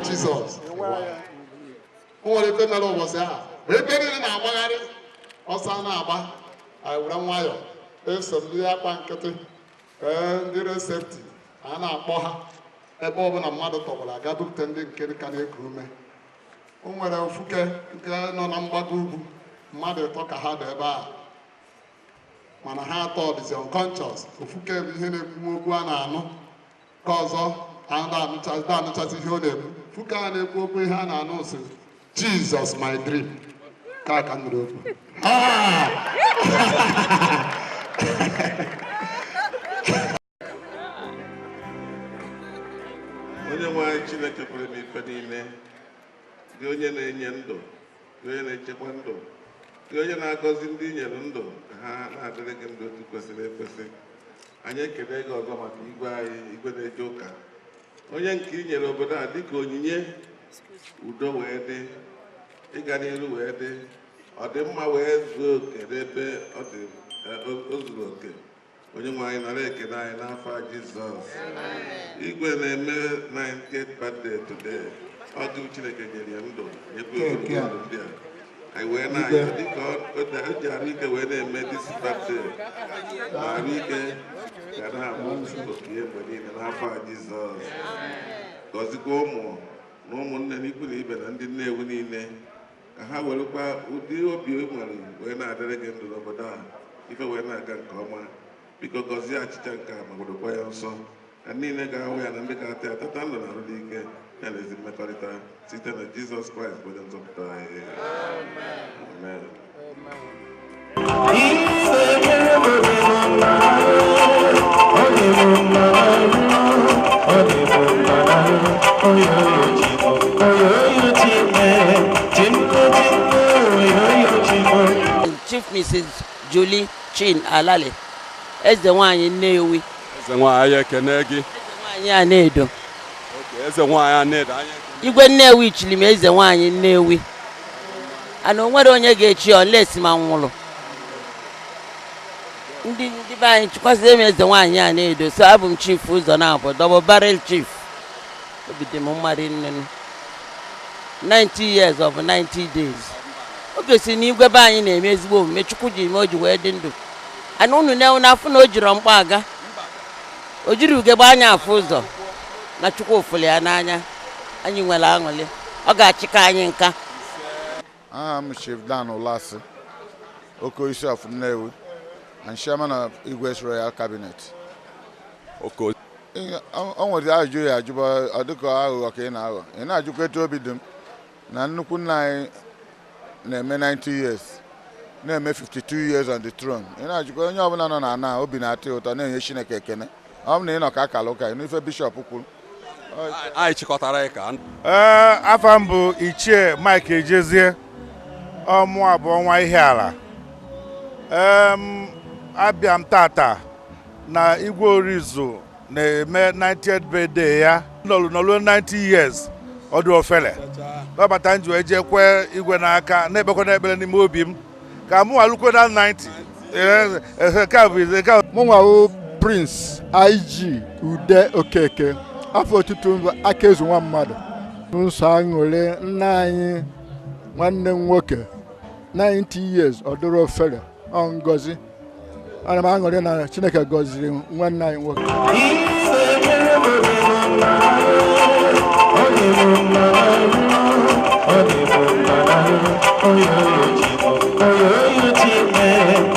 Jesus. What if the was there? Repeating in our body, or Sanaba, I would have if some dear pancake and the safety, and our boha, a bob and a mother tobble, I got to tend in Kerikane Krume. Umara Fuke, no number group, mother talk a hard about. Manaha thought is unconscious. Fuke is in a Muguana, cause and I'm just here. Fuka and Pope Jesus, my dream. Onye nwe Chineke pụrụ ime ife niile, gị onye na-enye ndụ, gị onye na-echekwa ndụ, gị onye na-agọzi ndị nyere ndụ ka ha na-adịrị gị ndụ otu kwesịrị ekwesị. Anyị ekele gị ọzọ maka igwe anyị, igwe na-eje ụka. Onye nke i nyere obodo a dịka onyinye udo wee dị, ịga n'iru wee dị, ọ dị mma wee zuo oke n'ebe ọ dị o zuru oke. Onye nwe anyị nara ekele anyị n'afọ Jizọs. Igwe na-eme 98th birthday today. Ọ dị Chineke nyere ya ndụ, nyekwa ndụ ndị a. Anyị wee na-anya dịka o ji arụ ike wee na-eme this birthday. Arụ ike ga na-abụ oke mgbe niile n'afọ Jizọs. Gọzikwa ụmụ na ụmụnne n'ikwu na ibe na ndị Nnewi niile ka ha werekwa ụdị obi nwere wee na-adịrị gị ndụ n'obodo a, ife wee na-aga nke ọma. Biko gọzie achịcha nke a ma gburugburu ya nsọ ka niile ga-ahụ ya na ndị ga-ata ya tata ndụ na arụ ike ya na ezi mmekọrịta site na Jizọs Kraịst bụ onye nzọpụta anyị. Amen. Chief Mrs. Julie Chin Alale, eze nwanyị Nnewi. Eze nwanyị ekene gị. Eze nwanyị Anedo. Okay, eze nwanyị Anedo anyị. Igwe Nnewi chiri m eze nwanyị Nnewi. Ana onwere onye ga-echi unless ma nwụrụ. Ndị be anyị chikwasịrị m eze nwanyị Anedo, so abụ m chief ụzọ na-abụ double barrel chief. Obi dị m mmadụ nne 90 years of 90 days. Oge si n'igwe be anyị na-eme ezigbo omume, Chukwu ji ime o ji wee dị ndụ. Ana unu na-afụ na o jiri mkpa aga. O jiri ugegbe anya afụ ụzọ na Chukwu ofuli ya n'anya. Anyị nwere aṅụrị. Ọ ga-achịka anyị nka. I'm Chief Dan Olasi, Okoisi of Nnewi, and Chairman of Igwe's Royal Cabinet. Okay. On the Ajuya, Aduko, okay now. And I educate to be them. Nanukun 90 years. Name 52 years on the throne. And I go on now, Obinati, or Taneshina Kene. I'm in a Kakaloka, and if a bishop. I chikotareka. Afambu Iche Mike Ejezie. Ọmụ abụọ nwa ihe ala. Abịa m tata na Igwe Orizu na-eme 90th birthday ya. Nọlụ 90 years ọdụ ofele. Babata nji wee jekwe Igwe n'aka na-ekpekwa n'ekpere n'ime obi m ka mụ alụkwe na 90. Mụnwa Prince IG Ude Okeke. Afọ otutu aka ezu nwa mmadụ. Nsọ aṅụrị nna anyị nwanne nwoke 90 years ọdụrụ ofere ngozi. Ana m aṅụrị na Chineke gọziri nwanne anyị nwoke. Oh,